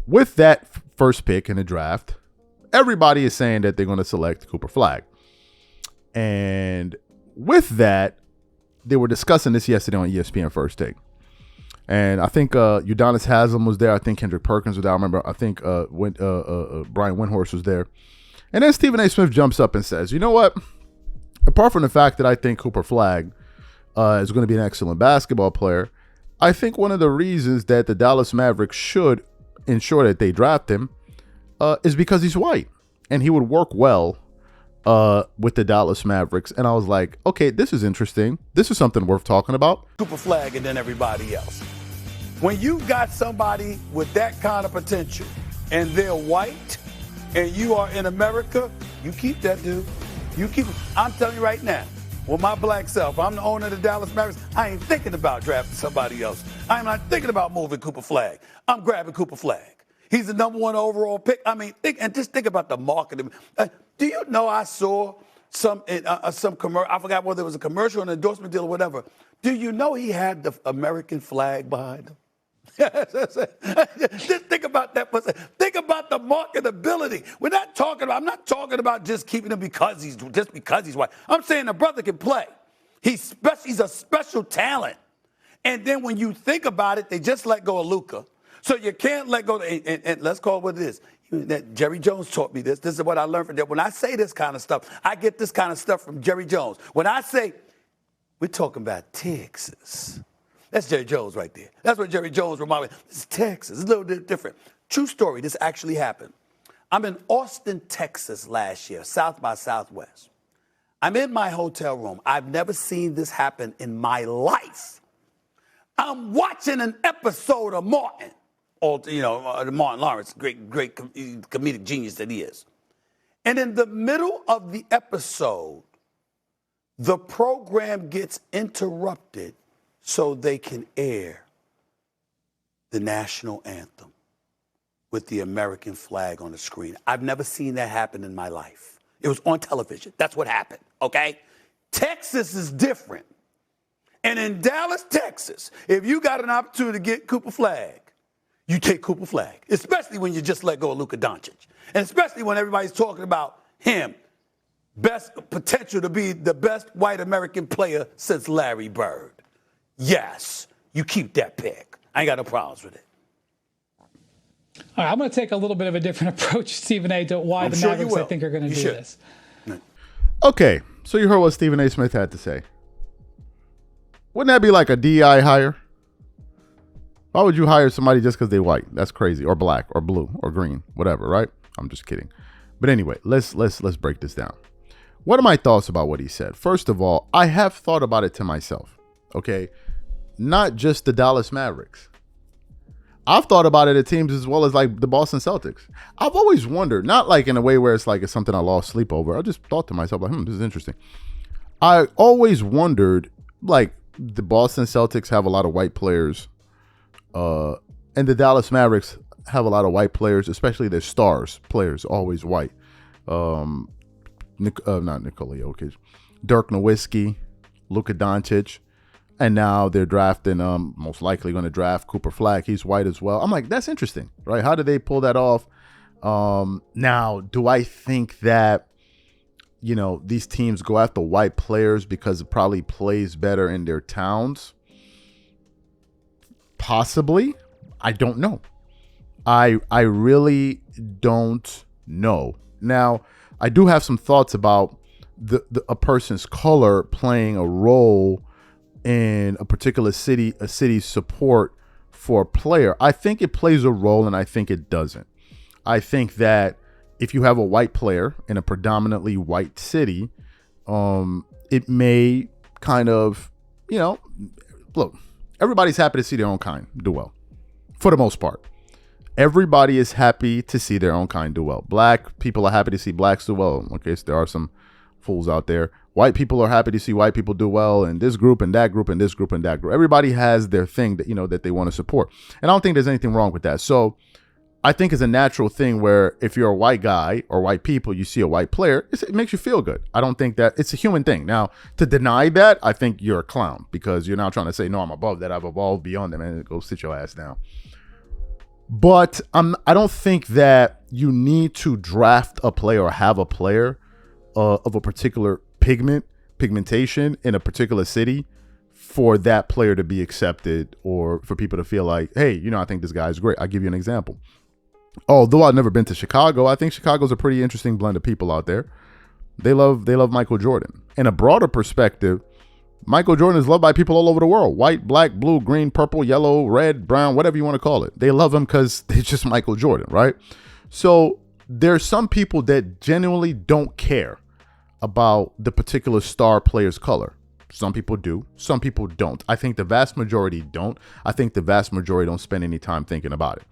with that first pick in the draft, everybody is saying that they're going to select Cooper Flagg. And with that, they were discussing this yesterday on ESPN First Take. And I think Udonis Haslam was there. I think Kendrick Perkins was there. I remember, I think Brian Windhorst was there. And then Stephen A. Smith jumps up and says, you know what? Apart from the fact that I think Cooper Flagg is going to be an excellent basketball player, I think one of the reasons that the Dallas Mavericks should ensure that they draft him is because he's white. And he would work well with the Dallas Mavericks. And I was like, okay, this is interesting. This is something worth talking about. Cooper Flagg and then everybody else. When you got somebody with that kind of potential and they're white and you are in America, you keep that dude. You keep him. I'm telling you right now, with my black self, I'm the owner of the Dallas Mavericks. I ain't thinking about drafting somebody else. I'm not thinking about moving Cooper Flagg. I'm grabbing Cooper Flagg. He's the number 1 overall pick. I mean, just think about the marketing. Do you know I saw some commercial? I forgot whether it was a commercial, an endorsement deal, or whatever. Do you know he had the American flag behind him? Just think about that. Think about the marketability. I'm not talking about just keeping him because he's white. I'm saying the brother can play. He's a special talent. And then when you think about it, they just let go of Luka. So you can't let go. And let's call it what it is. Jerry Jones taught me this. This is what I learned from that. When I say this kind of stuff, I get this kind of stuff from Jerry Jones. When I say, we're talking about Texas. That's Jerry Jones right there. That's what Jerry Jones reminded me. This is Texas. It's a little bit different. True story. This actually happened. I'm in Austin, Texas last year, South by Southwest. I'm in my hotel room. I've never seen this happen in my life. I'm watching an episode of Martin. Martin Lawrence, great comedic genius that he is. And in the middle of the episode, the program gets interrupted so they can air the national anthem with the American flag on the screen. I've never seen that happen in my life. It was on television. That's what happened, okay? Texas is different. And in Dallas, Texas, if you got an opportunity to get Cooper Flagg, you take Cooper Flagg, especially when you just let go of Luka Doncic. And especially when everybody's talking about him, best potential to be the best white American player since Larry Bird. Yes, you keep that pick. I ain't got no problems with it. All right, I'm going to take a little bit of a different approach, Stephen A., to why the Mavericks, I think, are going to do this. Okay, so you heard what Stephen A. Smith had to say. Wouldn't that be like a DEI hire? Why would you hire somebody just because they're white? That's crazy. Or black, or blue, or green, whatever, right? I'm just kidding. But anyway, let's break this down. What are my thoughts about what he said? First of all, I have thought about it to myself, okay? Not just the Dallas Mavericks. I've thought about it at teams as well as like the Boston Celtics. I've always wondered, not like in a way where it's like it's something I lost sleep over. I just thought to myself, like, this is interesting. I always wondered, like, the Boston Celtics have a lot of white players, and the Dallas Mavericks have a lot of white players, especially their stars players, always white. Not Nikola Jokic, Dirk Nowitzki, Luka Doncic. And now they're drafting, most likely going to draft Cooper Flagg. He's white as well. I'm like, that's interesting, right? How did they pull that off? Now, do I think that, these teams go after white players because it probably plays better in their towns? Possibly. I don't know. I really don't know. Now, I do have some thoughts about a person's color playing a role in a particular city, a city's support for a player. I think it plays a role, and I think it doesn't. I think that if you have a white player in a predominantly white city, it may kind of, look, everybody's happy to see their own kind do well, for the most part. Everybody is happy to see their own kind do well. Black people are happy to see blacks do well. Okay, so there are some fools out there. White people are happy to see white people do well in this group and that group and this group and that group. Everybody has their thing that, that they want to support. And I don't think there's anything wrong with that. So I think it's a natural thing where if you're a white guy or white people, you see a white player, it makes you feel good. I don't think that it's a human thing. Now, to deny that, I think you're a clown because you're now trying to say, no, I'm above that. I've evolved beyond them, and go sit your ass down. But I don't think that you need to draft a player or have a player of a particular pigmentation in a particular city for that player to be accepted or for people to feel like, hey, you know, I think this guy is great. I'll give you an example. Although I've never been to Chicago, I think Chicago's a pretty interesting blend of people out there. They love Michael Jordan. In a broader perspective, Michael Jordan is loved by people all over the world. White, black, blue, green, purple, yellow, red, brown, whatever you want to call it. They love him because it's just Michael Jordan, right? So there's some people that genuinely don't care about the particular star player's color. Some people do. Some people don't. I think the vast majority don't. I think the vast majority don't spend any time thinking about it.